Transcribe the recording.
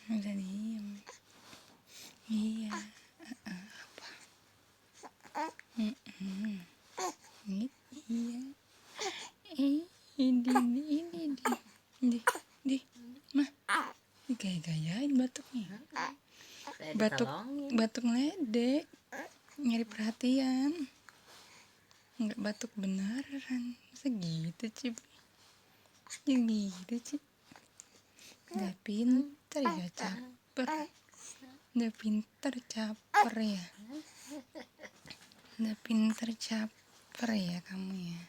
Udah diem. Iya. Apa? Ini iya. Ini di mah gaya-gayain batuknya. Batuk ledek, nyari perhatian, nggak batuk beneran. Masa gitu sih? Gitu sih. Udah pinter ya caper. Udah pinter caper ya. Udah pinter caper ya kamu ya.